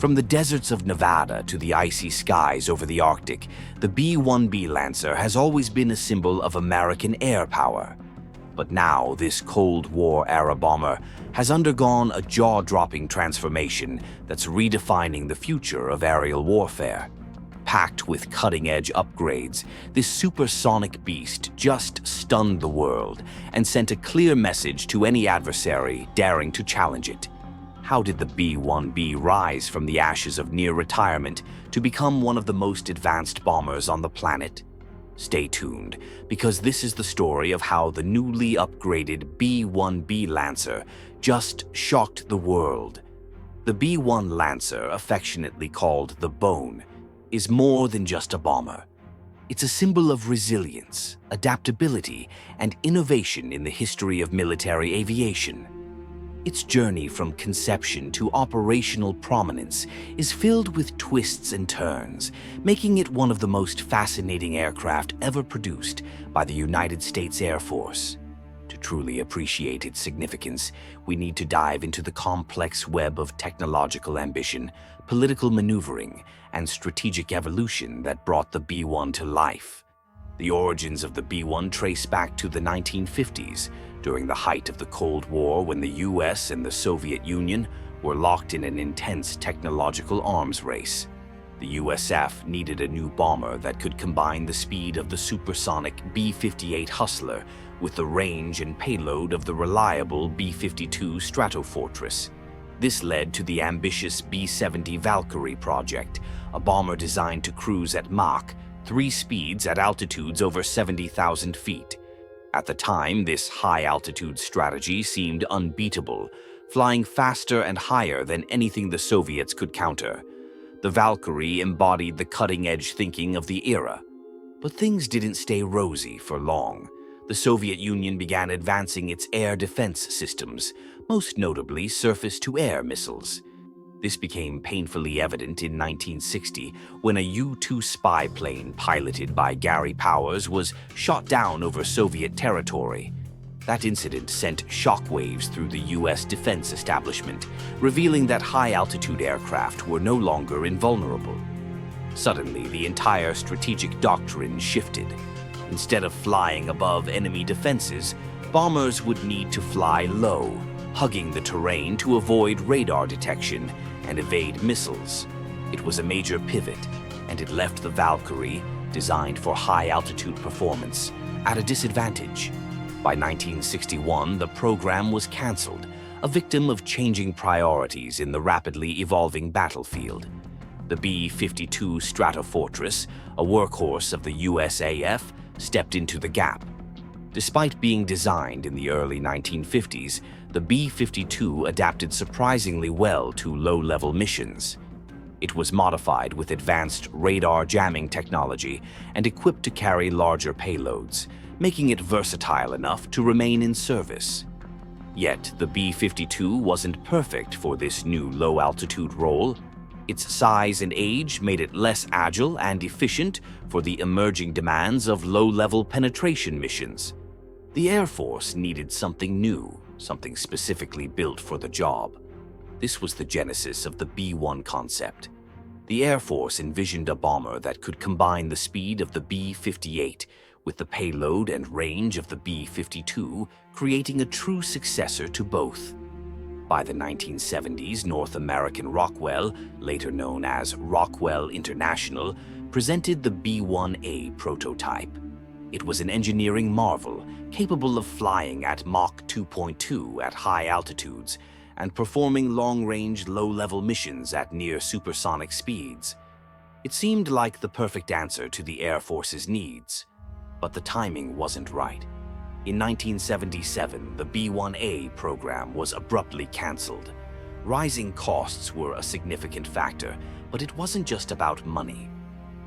From the deserts of Nevada to the icy skies over the Arctic, the B-1B Lancer has always been a symbol of American air power. But now, this Cold War-era bomber has undergone a jaw-dropping transformation that's redefining the future of aerial warfare. Packed with cutting-edge upgrades, this supersonic beast just stunned the world and sent a clear message to any adversary daring to challenge it. How did the B-1B rise from the ashes of near retirement to become one of the most advanced bombers on the planet? Stay tuned, because this is the story of how the newly upgraded B-1B Lancer just shocked the world. The B-1 Lancer, affectionately called the Bone, is more than just a bomber. It's a symbol of resilience, adaptability, and innovation in the history of military aviation. Its journey from conception to operational prominence is filled with twists and turns, making it one of the most fascinating aircraft ever produced by the United States Air Force. To truly appreciate its significance, we need to dive into the complex web of technological ambition, political maneuvering, and strategic evolution that brought the B-1 to life. The origins of the B-1 trace back to the 1950s, during the height of the Cold War, when the US and the Soviet Union were locked in an intense technological arms race. The USAF needed a new bomber that could combine the speed of the supersonic B-58 Hustler with the range and payload of the reliable B-52 Stratofortress. This led to the ambitious B-70 Valkyrie project, a bomber designed to cruise at Mach 3 speeds at altitudes over 70,000 feet. At the time, this high-altitude strategy seemed unbeatable, flying faster and higher than anything the Soviets could counter. The Valkyrie embodied the cutting-edge thinking of the era. But things didn't stay rosy for long. The Soviet Union began advancing its air defense systems, most notably surface-to-air missiles. This became painfully evident in 1960 when a U-2 spy plane piloted by Gary Powers was shot down over Soviet territory. That incident sent shockwaves through the U.S. defense establishment, revealing that high-altitude aircraft were no longer invulnerable. Suddenly, the entire strategic doctrine shifted. Instead of flying above enemy defenses, bombers would need to fly low, hugging the terrain to avoid radar detection and evade missiles. It was a major pivot, and it left the Valkyrie, designed for high-altitude performance, at a disadvantage. By 1961, the program was canceled, a victim of changing priorities in the rapidly evolving battlefield. The B-52 Stratofortress, a workhorse of the USAF, stepped into the gap. Despite being designed in the early 1950s, the B-52 adapted surprisingly well to low-level missions. It was modified with advanced radar jamming technology and equipped to carry larger payloads, making it versatile enough to remain in service. Yet, the B-52 wasn't perfect for this new low-altitude role. Its size and age made it less agile and efficient for the emerging demands of low-level penetration missions. The Air Force needed something new, something specifically built for the job. This was the genesis of the B-1 concept. The Air Force envisioned a bomber that could combine the speed of the B-58 with the payload and range of the B-52, creating a true successor to both. By the 1970s, North American Rockwell, later known as Rockwell International, presented the B-1A prototype. It was an engineering marvel, capable of flying at Mach 2.2 at high altitudes and performing long-range, low-level missions at near supersonic speeds. It seemed like the perfect answer to the Air Force's needs, but the timing wasn't right. In 1977, the B-1A program was abruptly canceled. Rising costs were a significant factor, but it wasn't just about money.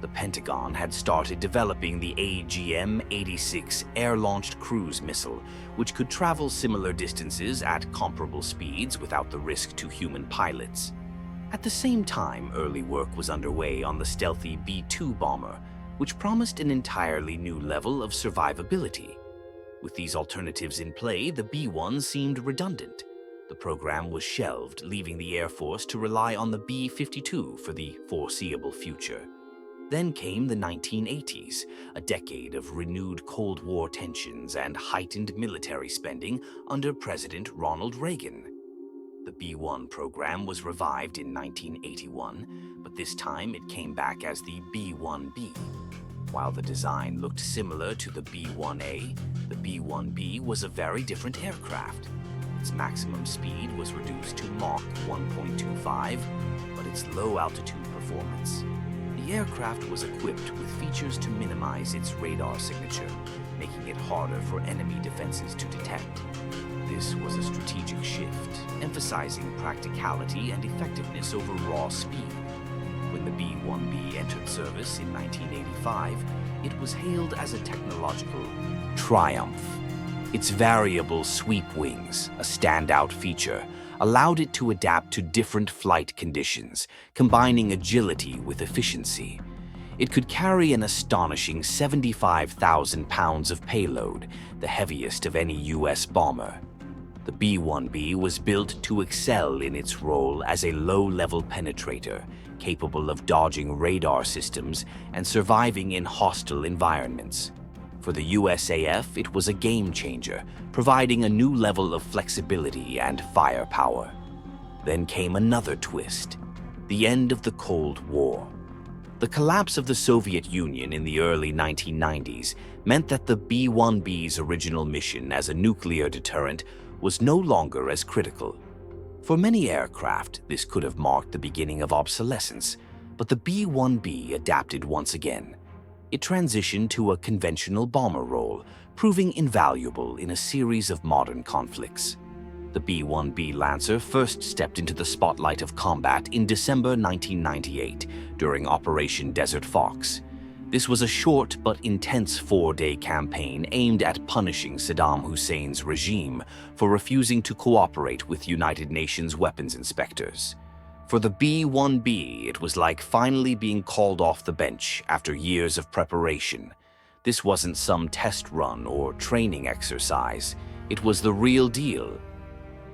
The Pentagon had started developing the AGM-86 air-launched cruise missile, which could travel similar distances at comparable speeds without the risk to human pilots. At the same time, early work was underway on the stealthy B-2 bomber, which promised an entirely new level of survivability. With these alternatives in play, the B-1 seemed redundant. The program was shelved, leaving the Air Force to rely on the B-52 for the foreseeable future. Then came the 1980s, a decade of renewed Cold War tensions and heightened military spending under President Ronald Reagan. The B-1 program was revived in 1981, but this time it came back as the B-1B. While the design looked similar to the B-1A, the B-1B was a very different aircraft. Its maximum speed was reduced to Mach 1.25, but its low-altitude performance. The aircraft was equipped with features to minimize its radar signature, making it harder for enemy defenses to detect. This was a strategic shift, emphasizing practicality and effectiveness over raw speed. When the B-1B entered service in 1985, it was hailed as a technological triumph. Its variable sweep wings, a standout feature, allowed it to adapt to different flight conditions, combining agility with efficiency. It could carry an astonishing 75,000 pounds of payload, the heaviest of any U.S. bomber. The B-1B was built to excel in its role as a low-level penetrator, capable of dodging radar systems and surviving in hostile environments. For the USAF, it was a game-changer, providing a new level of flexibility and firepower. Then came another twist: the end of the Cold War. The collapse of the Soviet Union in the early 1990s meant that the B-1B's original mission as a nuclear deterrent was no longer as critical. For many aircraft, this could have marked the beginning of obsolescence, but the B-1B adapted once again. It transitioned to a conventional bomber role, proving invaluable in a series of modern conflicts. The B-1B Lancer first stepped into the spotlight of combat in December 1998 during Operation Desert Fox. This was a short but intense 4-day campaign aimed at punishing Saddam Hussein's regime for refusing to cooperate with United Nations weapons inspectors. For the B-1B, it was like finally being called off the bench after years of preparation. This wasn't some test run or training exercise. It was the real deal.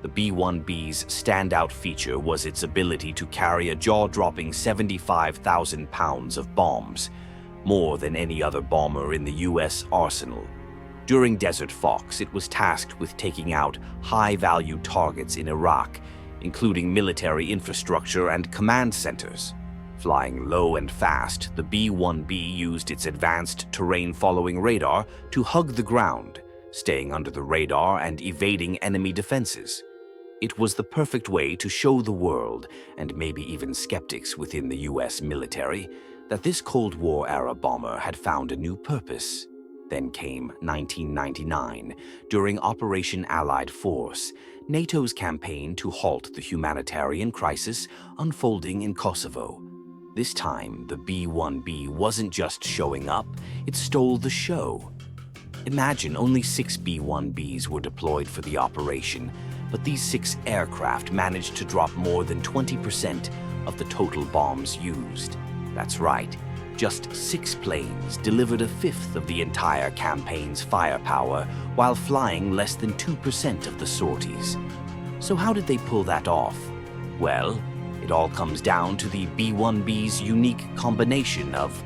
The B-1B's standout feature was its ability to carry a jaw-dropping 75,000 pounds of bombs, more than any other bomber in the U.S. arsenal. During Desert Fox, it was tasked with taking out high-value targets in Iraq, including military infrastructure and command centers. Flying low and fast, the B-1B used its advanced terrain-following radar to hug the ground, staying under the radar and evading enemy defenses. It was the perfect way to show the world, and maybe even skeptics within the U.S. military, that this Cold War-era bomber had found a new purpose. Then came 1999, during Operation Allied Force, NATO's campaign to halt the humanitarian crisis unfolding in Kosovo. This time, the B-1B wasn't just showing up, it stole the show. Imagine only 6 B-1Bs were deployed for the operation, but these 6 aircraft managed to drop more than 20% of the total bombs used. That's right, just 6 planes delivered a fifth of the entire campaign's firepower while flying less than 2% of the sorties. So how did they pull that off? Well, it all comes down to the B-1B's unique combination of